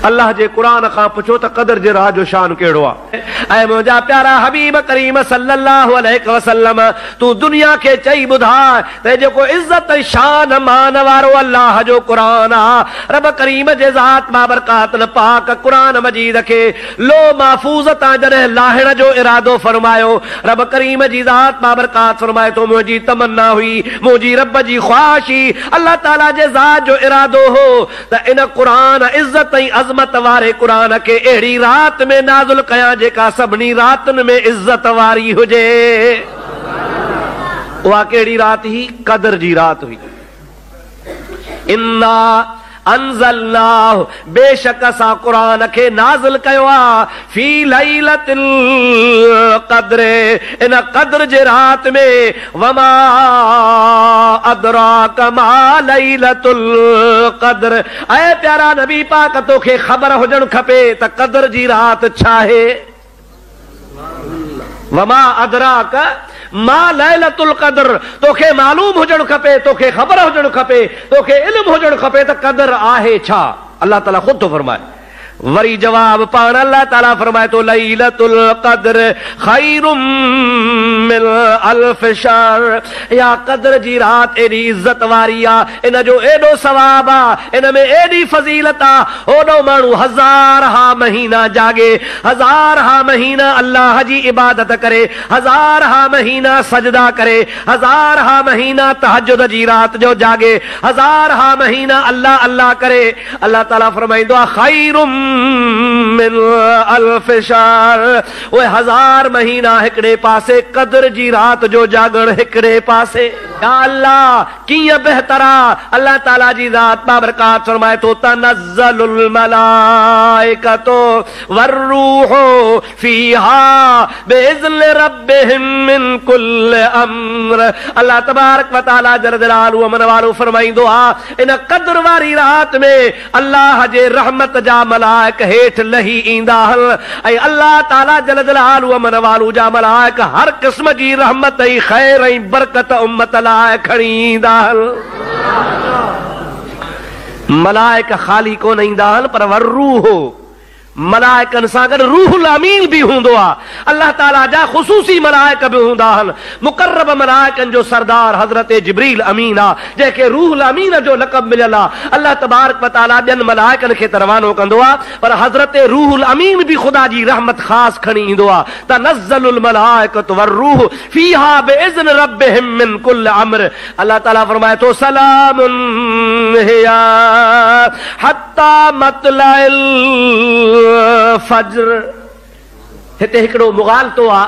अल्लाह जे कुरान खां पुछो त क़दर जे रात जो शान कहिड़ो आहे। ऐं मुंहिंजा प्यारा हबीब करीम सल्लल्लाहु अलैहि वसल्लम तू दुनिया खे चई ॿुधाए त जेको इज्जत ऐं शान मान वारो अल्लाह जो कुरान आहे, रब करीम जे ज़ात बाबरकात पाक कुरान मजीद खे लो महफूज़ तां जॾहिं लाहिण जो इरादो फरमायो, रब करीम जी ज़ात बाबरकात फरमाए तो मुंहिंजी तमन्ना हुई, मुंहिंजी रब जी ख्वाहिश हुई, अल्लाह ताला जे ज़ात जो इरादो हो त इन कुरान इज्जत ऐं अज़मत वारे कुरान खे अहिड़ी रात में नाज़िल कयां जेका सभिनी रातुनि में इज्जत वारी हुजे। उहा कहिड़ी रात हुई? क़दर जी रात हुई। इन्ना अंज़लनाहु, बेशक असां कुरान खे नाज़िल कयो आहे, फी लैलतिल क़द्र, इन क़द्र जे रात में, वमा अदराक मा लैलतुल क़द्र। ऐ प्यारा नबी पाक तोखे ख़बर हुजण खपे त क़द्र जी रात छा आहे। वमा अदराक मा लैलतुल क़द्र, तोखे मालूम हुजण खपे, तोखे ख़बर हुजण खपे, तोखे इल्म हुजण खपे त क़द्र आहे छा। अल्लाह ताला खुद तो फरमाए। वरी जवाब पाण अल्लाह ताला फरमाए तो लैलतुल क़द्र खैरुम मिन अल्फ शहर, या क़द्र जी रात एडी इज्जत वारी आ, इन जो एडो सवाब आ, इन में एडी फजीलत आ, ओडो माण्हू हजार हा महीना जागे, हजार हा महीना अल्लाह जी इबादत करे, हजार हा महीना सजदा करे, हजार हा महीना तहज्जुद जी रात जो जागे, हजार हा महीना अल्लाह अल्लाह करे। अल्लाह ताला फरमाइंदो आ खैरुम मिन अल्फ शहर, ओए हजार महीना हिकड़े पासे, क़द्र जी रात जो जागण हिकड़े पासे। या अल्लाह कीअं बेहतरा। अल्लाह ताला जी ज़ात बाबरकात फरमाए तो तनज़्ज़लुल मलाइकतु वर्रूहु फीहा बिइज़्नि रब्बिहिम मिन कुल्लि अम्र। अल्लाह तबारक व तआला जल जलालहु अमन वालो फरमाइंदो आ, इन क़द्र वारी रात में अल्लाह जे रहमत जा मलाइक हेठ लही ईंदा हल, ऐं अल्लाह ताला जल जलालहु अमन वालो जा मलाइक हर क़िस्म जी रहमत ऐं ख़ैर ऐं बरकत उम्मत लाइ खणी ईंदा हल। मलाइक खाली कोन ईंदा हल पर वर्रूह, मलाइकन सां गॾु रूहुल अमीन भी हूंदो आहे। अल्लाह ताला जा ख़ुसूसी मलाइक भी हूंदा आहिनि। मुक़र्रब मलाइकन जो सरदार हज़रत जिब्रील अमीन आहे, जंहिंखे रूहुल अमीन जो लक़ब मिलियल आहे। अल्लाह तबारक व तआला ॿियनि मलाइकन खे त रवानो कंदो आहे, पर हज़रत रूहुल अमीन भी ख़ुदा जी रहमत ख़ासि खणी ईंदो आहे। तनज़्ज़लुल मलाइकतु वर्रूह फीहा बिइज़्नि रब्बिहिम मिन कुल्लि अम्र। अल्लाह ताला फरमाए तो सलामुन हिया हत्ता मतलइल फज्र। हिते हिकिड़ो मुग़ालतो आहे,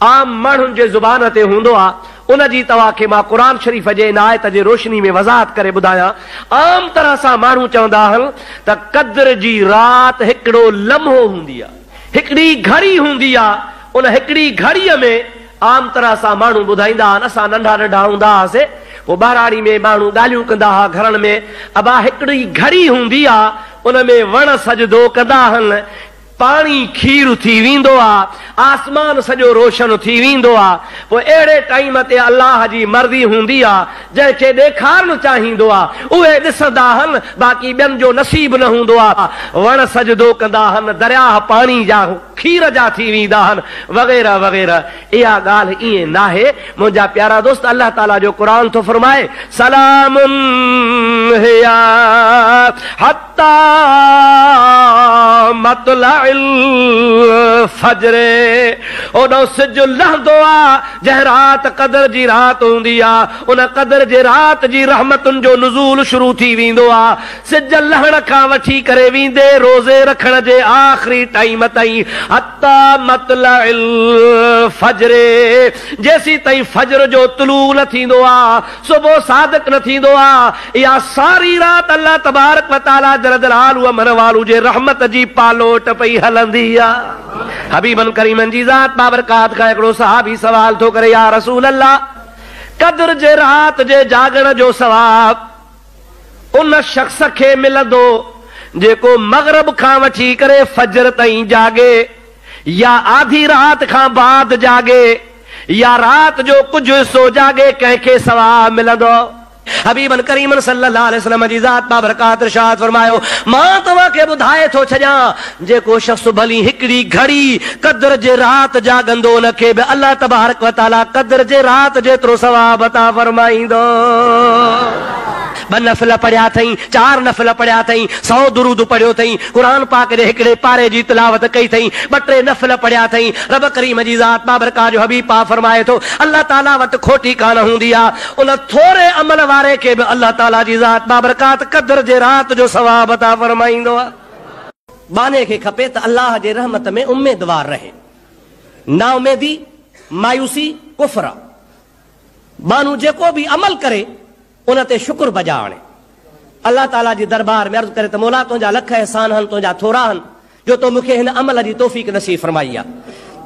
आम माण्हुनि जे ज़ुबान ते हूंदो आहे, उन जी तव्हांखे मां क़ुरान शरीफ़ जे इन आयत जे रोशनी में वज़ाहत करे ॿुधायां। आम तरह सां माण्हू चवंदा आहिनि त क़द्र जी रात हिकिड़ो लम्हो हूंदी आहे, हिकिड़ी घड़ी हूंदी आहे। उन हिकिड़ी घड़ीअ में आम तरह सां माण्हू ॿुधाईंदा आहिनि, असां नंढा नंढा हूंदा हुआसीं, पोइ ॿाराड़ी में माण्हू ॻाल्हियूं कंदा हुआ घरनि में, अबा हिकिड़ी घड़ी हूंदी आहे, उन में वण सजदो कंदा आहिनि, पानी खीर थी वेंदो आहे, आसमान सॼो रोशन थी वेंदो आहे। पोइ अहिड़े टाइम ते अल्लाह जी मर्ज़ी हूंदी आहे, जंहिंखे ॾेखारणु चाहींदो आहे उहे ॾिसंदा आहिनि, बाक़ी ॿियनि जो नसीब न हूंदो आहे। वण सजदो कंदा आहिनि, दरिया पाणी जा खीर जा थी वेंदा आहिनि, वग़ैरह वग़ैरह। इहा ॻाल्हि ईअं नाहे मुंहिंजा प्यारा दोस्त। अल्लाह ताला जो क़ुरान थो फरमाए सलामुन हिया हत्ता मतलइल फज्र। ओॾो सिज लहंदो आहे जंहिं रात क़द्र जी रात हूंदी आहे, उन क़द्र जे रात जी रहमतुनि जो नुज़ूल शुरू थी वेंदो आहे। सिज लहण खां वठी करे वेंदे रोज़े रखण जे आख़िरी टाइम ताईं, हत्ता मतलइल फज्र, जेसी ताईं फज्र जो तुलू न थींदो आहे, सुबुह सादिक न थींदो आहे, इहा सारी रात अल्लाह तबारक व तआला जल जलालहु अमन वालो जे रहमत जी पालोट पई हलंदी आहे। हबीबन करीमन जी ज़ात बाबरकात खां हिकिड़ो सहाबी सवाल थो करे, या रसूल अल्लाह, क़द्र जे रात जे जागण जो सवाब उन शख्स खे मिलंदो जेको मग़रिब खां वठी करे फजर ताईं जागे, या आधी रात खां बाद जागे, या रात जो कुछ हिस्सो जागे, कंहिंखे सवाब मिलंदो? हबीबन करीमन सल्लल्लाहु अलैहि वसल्लम जी ज़ात बाबरकात इरशाद फरमायो, मां तव्हां खे ॿुधाए थो छॾियां, जेको शख़्स भली हिकिड़ी घड़ी क़द्र जे रात जागंदो, उनखे बि अल्लाह तबारक व तआला क़द्र जे रात जेतिरो सवाब अता फरमाईंदो। ब नफ़िल पढ़िया अथई, 4 नफ़िल पढ़िया अथई, 100 दुरूद पढ़ियो अथई, क़ुरान पाक जे हिकिड़े पारे जी तिलावत कई अथई, 2-3 नफ़िल पढ़िया अथई। रब करीम जी ज़ात बाबरकात जो हबीब पाक फरमाए थो, अल्लाह ताला वटि खोटी कान हूंदी आहे, उन थोरे अमल वारे खे बि अल्लाह ताला जी ज़ात बाबरकात क़द्र जे रात जो सवाब अता फरमाईंदो आहे। बाने खे खपे त अल्लाह जे रहमत में उम्मीदवार रहे, ना उम्मीदी मायूसी कुफ्र। बानू जेको भी अमल करे उन ते शुक्र बजा आणे, अल्लाह ताला जी दरबार में अर्ज़ करे त मौला तुंहिंजा लख एहसान आहिनि, तुंहिंजा थोरा आहिनि, जो तो मूंखे हिन अमल जी तौफ़ीक़ नसीब फरमाई आहे।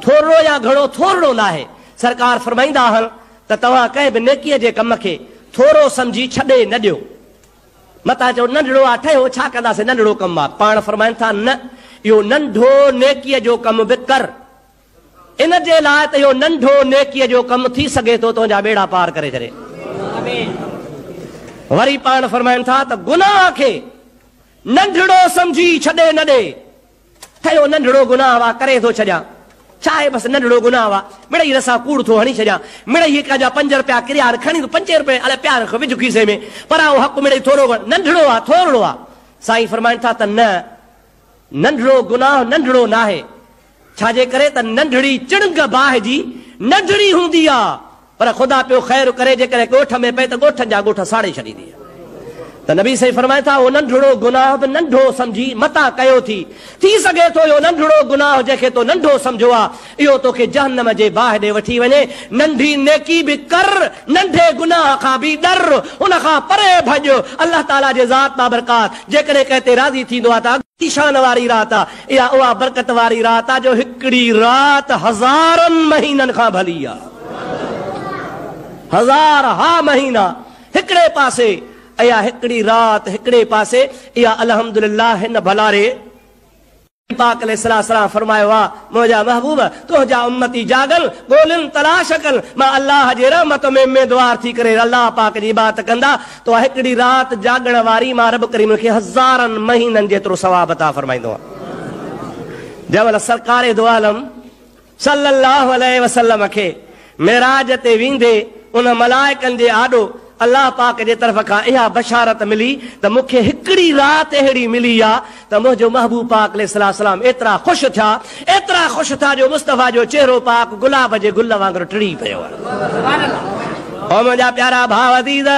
थोरो या घणो थोरो न आहे। सरकार फरमाईंदा आहिनि त तव्हां कंहिं बि नेकीअ जे कम खे थोरो सम्झी छॾे न ॾियो। मता चओ नंढड़ो आहे, ठहियो छा कंदासीं, नंढड़ो कमु आहे। पाण फरमाइनि था न, इहो नंढो नेकीअ जो कमु बि कर, इन जे लाइ त इहो नंढो नेकीअ जो कमु थी सघे थो तुंहिंजा बेड़ा पार करे छॾे। वरी पाण फरमाइनि था त गुनाह खे नंढड़ो सम्झी छॾे न ॾे। ठहियो नंढड़ो गुनाह वा करे थो छॾियां, छा आहे बसि नंढड़ो गुनाह वा, मिड़ई रसा कूड़ थो हणी छॾियां, मिड़ई हिक जा 5 रुपया किरियार खणी 5 रुपए अलाए प्यार खे विझ खीसे में, पर उहो हक़ मिड़ई थोरो नंढड़ो आहे, थोरो आहे। साईं फरमाइनि था त न, नंढड़ो गुनाह नंढड़ो न आहे। छाजे करे त नंढड़ी चिणग बाहि जी नंढड़ी हूंदी आहे, पर ख़ुदा पियो ख़ैर करे जेकॾहिं ॻोठ में पए त ॻोठनि जा ॻोठ साड़े छॾींदी आहे। त नबी साईं फरमाए था, उहो नंढड़ो गुनाह बि नंढो सम्झी मता कयो थी सघे थो इहो नंढड़ो गुनाह जेके तो नंढो सम्झो आहे, इहो तोखे जहन्नम जे बाहि ॾे वठी वञे। नंढी नेकी बि कर, नंढे गुनाह खां बि डर, उन खां परे भॼ। अल्लाह ताला जे ज़ात बाबरकात जेकॾहिं कंहिं ते राज़ी थींदो आहे त शान वारी रात आहे, इहा उहा बरकत वारी रात आहे जो हिकिड़ी रात हज़ारनि महीननि खां भली आहे। 1000 हा महीना हिकिड़े पासे, इहा हिकिड़ी रात हिकिड़े पासे, इहा अल्हम्दुलिल्लाह हिन भलारे पाक अलैहिस्सलाम फरमायो आहे, मुंहिंजा महबूब तुंहिंजा उम्मती जागल, ॻोल्हनि तलाश कनि, मां अल्लाह जे रहमत में उम्मीदवार थी करे अल्लाह पाक जी इबादत कंदा, तो हिकिड़ी रात जागण वारी मां रब करीम खे 1000 महीननि जेतिरो सवाब अता फरमाईंदो आहे। जंहिंमहिल सरकारे दो आलम सल्लल्लाहु अलैहि वसल्लम खे मेराज ते वेंदे उन मलाइकनि जे आॾो अल्लाह पाक जे तरफ़ खां इहा बशारत मिली त मूंखे हिकिड़ी रात अहिड़ी मिली आहे त मुंहिंजो महबूब पाक अलैहिस्सलाम एतिरा ख़ुशि था जो मुस्तफ़ा जो चेहरो पाक गुलाब जे गुल वांगुरु टिड़ी पियो आहे। ओ मुंहिंजा प्यारा भाउ अज़ीज़,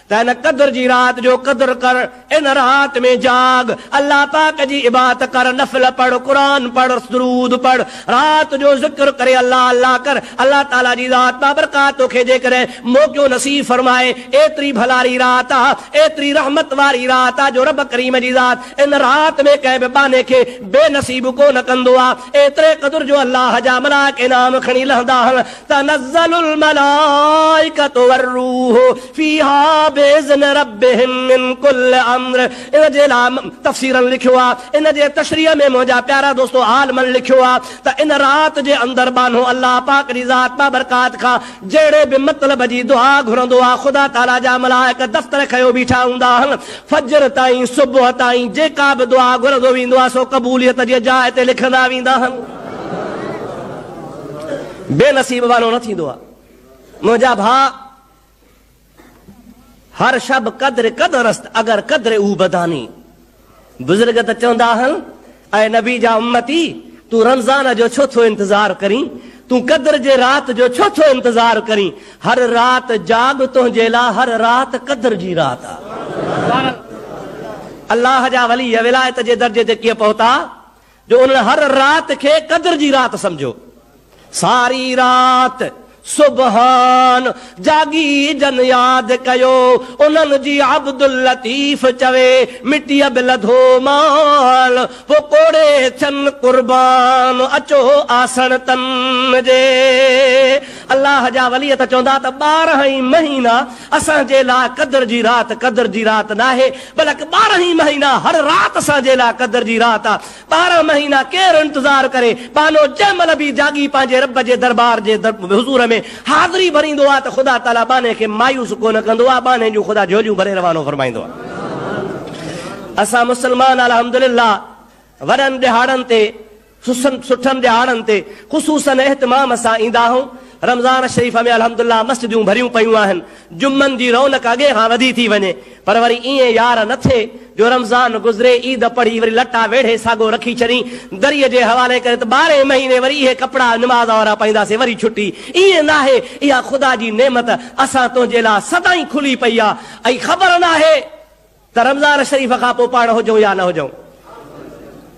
त हिन क़द्र जी रात जो क़द्र कर, इन रात में जाग, अल्लाह पाक जी इबादत कर, नफ़िल पढ़, कुरान पढ़, दुरूद पढ़, रात जो ज़िक्र करे अल्लाह अल्लाह कर। अल्लाह ताला जी ज़ात बाबरकात तोखे जेकॾहिं मौक़ो नसीब फरमाए, एतिरी भलारी रात आहे, एतिरी रहमत वारी रात आहे जो रब करीम जी ज़ात इन रात में कंहिं बि बाने खे बेनसीब कोन कंदो आहे। एतिरे क़द्र जो अल्लाह जा मलाइक इनाम खणी लहंदा आहिनि, तनज़्ज़लुल मलाइकतु वरूह फीहा बेज़न रब्बिहिम मिन कुल्ल अम्र। इन जे लाइ तफ़सीरन लिखियो आहे, इन जे तशरीह में मुंहिंजा प्यारा दोस्तो आलमन लिखियो आहे त इन रात जे अंदरि बानो अल्लाह पाक जी ज़ात बाबरकात खां जहिड़े बि मतिलब जी दुआ घुरंदो आहे, ख़ुदा ताला जा मलाइक दफ़्तर खयो बीठा हूंदा आहिनि, फजर ताईं सुबुह ताईं जेका बि दुआ घुरंदो वेंदो आहे सो क़बूलियत जी जाइ ते लिखंदा वेंदा आहिनि। बेनसीब वारो न थींदो आहे। मुंहिंजा भाउ, हर शब कद्र कदरस्त अगर कद्र ऊ बदानी। बुजुर्ग त चवंदा आहिनि, ऐं नबी जा उम्मती, तूं रमज़ान जो छो थो इंतज़ार करीं, तूं कद्र जे रात जो छो थो इंतज़ार करीं। हर रात जाग तुंहिंजे लाइ, हर रात कद्र जी रात आहे। अल्लाह जा वली विलायत जे दर्जे ते कीअं पहुता जो उन्हनि हर रात खे कद्र जी रात सम्झो। सारी रात सुबहान जागी जन याद कयो, उन्हनि जी अब्दुल लतीफ चवे मिटीअ बि लधो माल, वो कोड़े चन कुर्बान अचो आसन तन जे। अल्लाह जा वली त चवंदा त 12 ही महीना असांजे लाइ क़द्र जी रात नाहे, बल्कि 12 ही महीना हर रात असांजे लाइ क़द्र जी रात आहे। 12 महीना केरु इंतज़ार करे पानो जंहिं महिल बि जागी पंहिंजे रब जे दरबार जे हुज़ूर में हाज़िरी भरींदो आहे त ख़ुदा ताला बाने खे मायूस कोन कंदो आहे, बाने जूं ख़ुदा झोलियूं भरे रवानो फरमाईंदो आहे। असां मुस्लमान अल्हम्दुलिल्लाह वॾनि ॾिहाड़नि ते सुठनि ॾिहाड़नि ते ख़ुसूसन एहतमाम सां ईंदा आहियूं। रमज़ान शरीफ़ में अल्हम्दुलिल्लाह मस्जिदूं भरियूं पयूं आहिनि, जुम्मनि जी रौनक अॻे खां वधी थी वञे, पर वरी ईअं यार न थिए जो रमज़ान गुज़रे ईद पढ़ी वरी लटा वेढ़े साॻो रखी छॾी दरीअ जे हवाले करे त 12 महीने वरी इहे कपिड़ा नमाज़ वारा पाईंदासीं वरी छुटी। ईअं न आहे, इहा ख़ुदा जी नेमत असां तुंहिंजे लाइ सदाईं खुली पई आहे ऐं ख़बर न आहे त रमज़ान शरीफ़ खां पोइ पाण हुजूं या न हुजूं।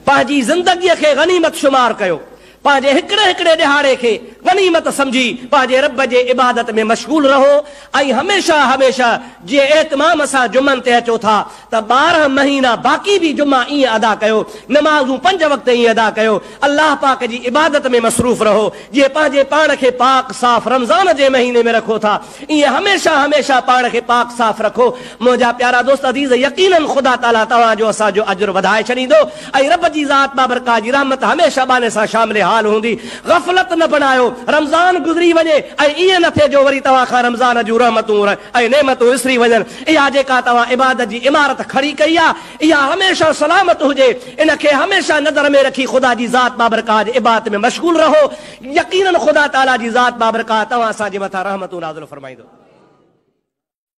पंहिंजी ज़िंदगीअ खे गनीमत शुमार कयो, पंहिंजे हिकिड़े हिकिड़े ॾिहाड़े खे गनीमत समझी पंहिंजे रब जे इबादत में मशगूल रहो ऐं हमेशा हमेशा जीअं एहतमाम सां जुमनि ते अचो था त 12 महीना बाक़ी बि जुमा ईअं अदा कयो, नमाज़ूं 5 वक़्त ईअं अदा कयो, अल्लाह पाक जी इबादत में मसरूफ़ रहो। जीअं पंहिंजे पाण खे पाक साफ़ रमज़ान जे महीने में रखो था, ईअं हमेशा हमेशा पाण खे पाक साफ़ रखो। मुंहिंजा प्यारा दोस्त अज़ीज़, यकीनन ख़ुदा ताला तव्हांजो असांजो अजर वधाए छॾींदो ऐं रब जी ज़ात बाबरकात जी रहमत हमेशा बाने सां शामिल हाल हूंदी। गफ़लत न बनायो, रमज़ान गुज़री वञे ऐं ईअं न थिए जो वरी तव्हां खां रमज़ान जूं रहमतूं ऐं नेमतूं विसरी वञनि। इहा जेका तव्हां इबादत जी इमारत खड़ी कई आहे, इहा हमेशा सलामत हुजे, इन खे हमेशा नज़र में रखी ख़ुदा जी ज़ात बाबरकात इबादत में मशगूल रहो। यकीनन ख़ुदा ताला जी ज़ात बाबरकात तव्हां असांजे मथां रहमतूं नाज़िल फरमाईंदो।